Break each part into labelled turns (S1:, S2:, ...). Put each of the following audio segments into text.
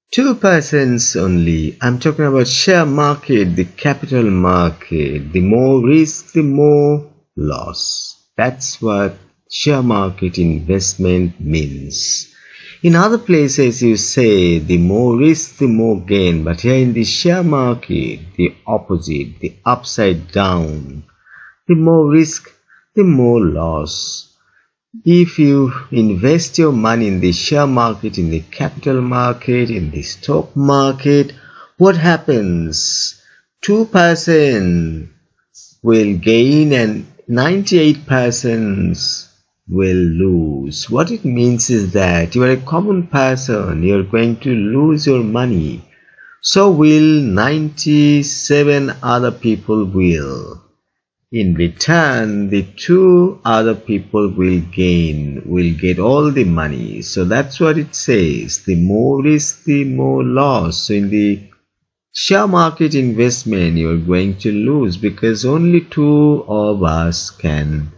S1: Two persons only. I'm talking about share market, the capital market. The more risk, the more loss. That's what share market investment means. In other places, you say the more risk, the more gain. But here in the share market, the opposite, the upside down. The more risk, the more loss. If you invest your money in the share market, in the capital market, in the stock market, what happens? 2% will gain and 98% will lose. What it means is that you are a common person, you are going to lose your money. So will 97 other people will. In return, the two other people will get all the money. So that's what it says. The more risk, the more loss. So in the share market investment, you're going to lose because only two of us can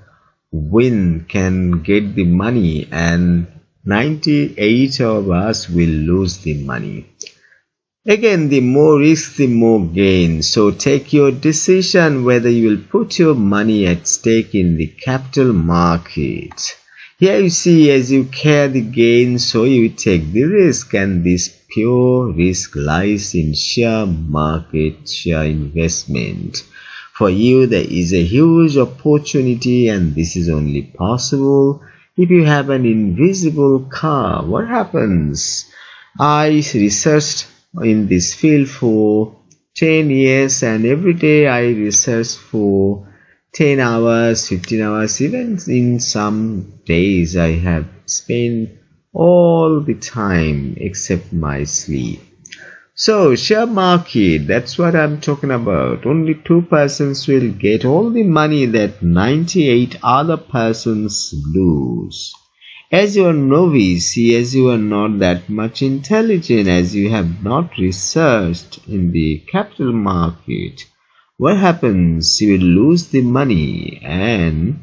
S1: win, can get the money, and 98 of us will lose the money. Again, the more risk, the more gain. So take your decision whether you will put your money at stake in the capital market. Here you see, as you carry the gain, so you take the risk, and this pure risk lies in share market, share investment. For you, there is a huge opportunity, and this is only possible if you have an invisible car. What happens? I researched in this field for 10 years, and every day I research for 10 hours, 15 hours, even in some days I have spent all the time except my sleep. So share market, that's what I'm talking about. Only two persons will get all the money that 98 other persons lose. As you are novice, as you are not that much intelligent, as you have not researched in the capital market, what happens? You will lose the money, and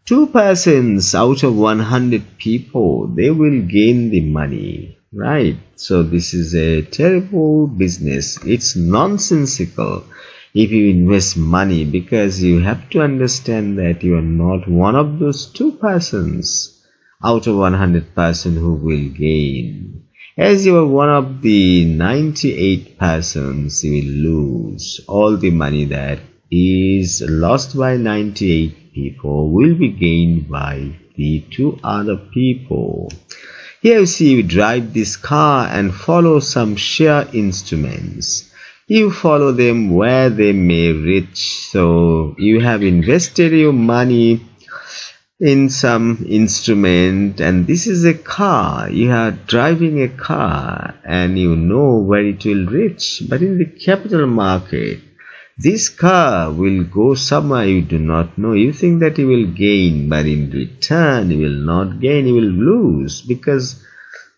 S1: two persons out of 100 people, they will gain the money, right? So this is a terrible business. It's nonsensical if you invest money, because you have to understand that you are not one of those two persons out of 100% who will gain. As you are one of the 98 persons, you will lose. All the money that is lost by 98 people will be gained by the two other people. Here you see, you drive this car and follow some share instruments. You follow them where they may reach. So you have invested your money in some instrument, and this is a car. You are driving a car and you know where it will reach. But in the capital market, this car will go somewhere you do not know. You think that you will gain, but in return you will not gain, you will lose, because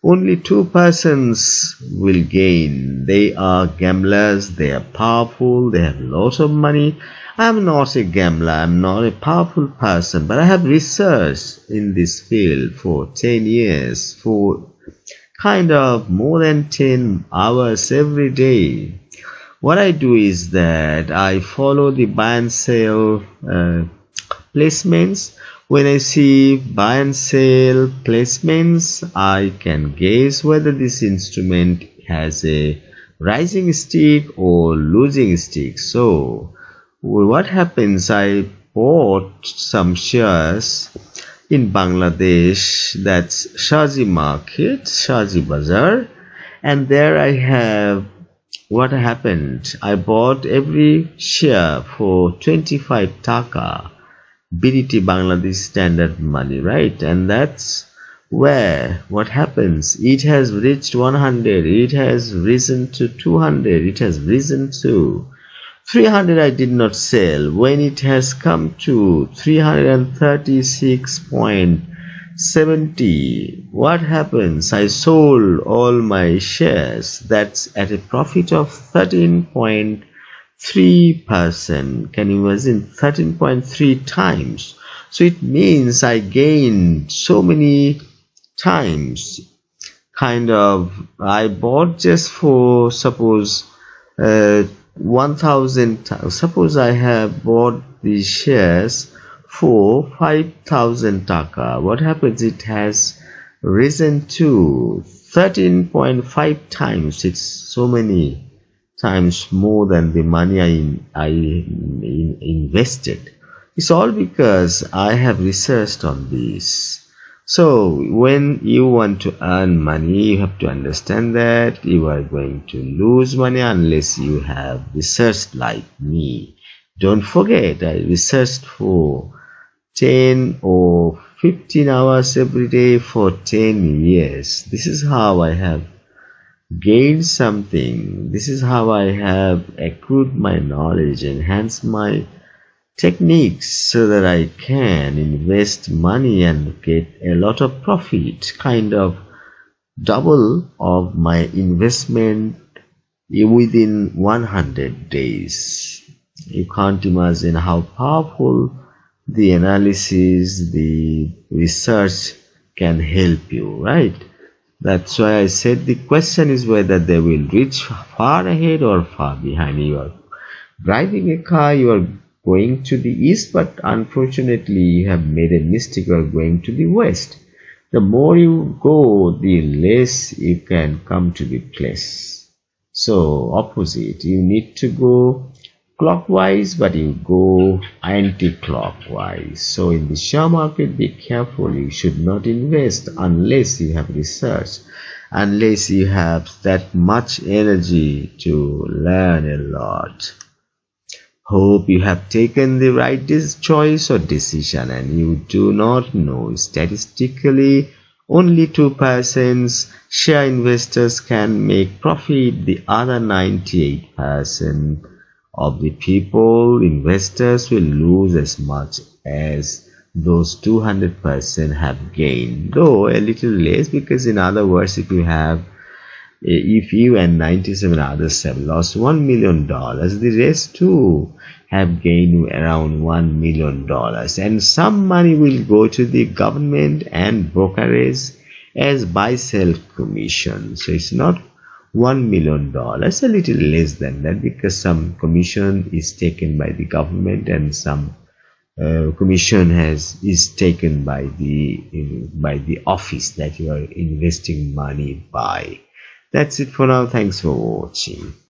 S1: only two persons will gain. They are gamblers, they are powerful, they have lots of money. I am not a gambler, I am not a powerful person, but I have researched in this field for 10 years, for kind of more than 10 hours every day. What I do is that I follow the buy and sell placements. When I see buy and sell placements, I can guess whether this instrument has a rising stick or losing stick. So what happens, I bought some shares in Bangladesh, that's Shaji market, Shaji Bazaar, and there I have, what happened, I bought every share for 25 taka, BDT, Bangladesh standard money, right? And that's where what happens, it has reached 100, it has risen to 200, it has risen to 300. I did not sell. When it has come to 336.70, what happens? I sold all my shares. That's at a profit of 13.3%. Can you imagine? 13.3 times. So it means I gained so many times. kind of, I bought just for suppose 1000. Suppose I have bought the shares for 5000 taka. What happens? It has risen to 13.5 times. It's so many times more than the money I invested. It's all because I have researched on this. So when you want to earn money, you have to understand that you are going to lose money unless you have researched like me. Don't forget, I researched for 10 or 15 hours every day for 10 years. This is how I have gained something. This is how I have accrued my knowledge, enhanced my techniques so that I can invest money and get a lot of profit, kind of double of my investment within 100 days. You can't imagine how powerful the analysis, the research can help you, right? That's why I said the question is whether they will reach far ahead or far behind. You are driving a car, you are going to the east, but unfortunately you have made a mistake, you are going to the west. The more you go, the less you can come to the place. So opposite, you need to go clockwise, but you go anti-clockwise. So in the share market, be careful. You should not invest unless you have research, unless you have that much energy to learn a lot. Hope you have taken the right choice or decision, and you do not know. Statistically, only 2% share investors can make profit. The other 98% of the people, investors, will lose as much as those 200% have gained, though a little less, because in other words, if you and 97 others have lost $1 million, the rest too have gained around $1 million, and some money will go to the government and brokerage as buy-sell commission. So it's not $1 million, a little less than that, because some commission is taken by the government and some commission is taken by the office that you are investing money by. That's it for now. Thanks for watching.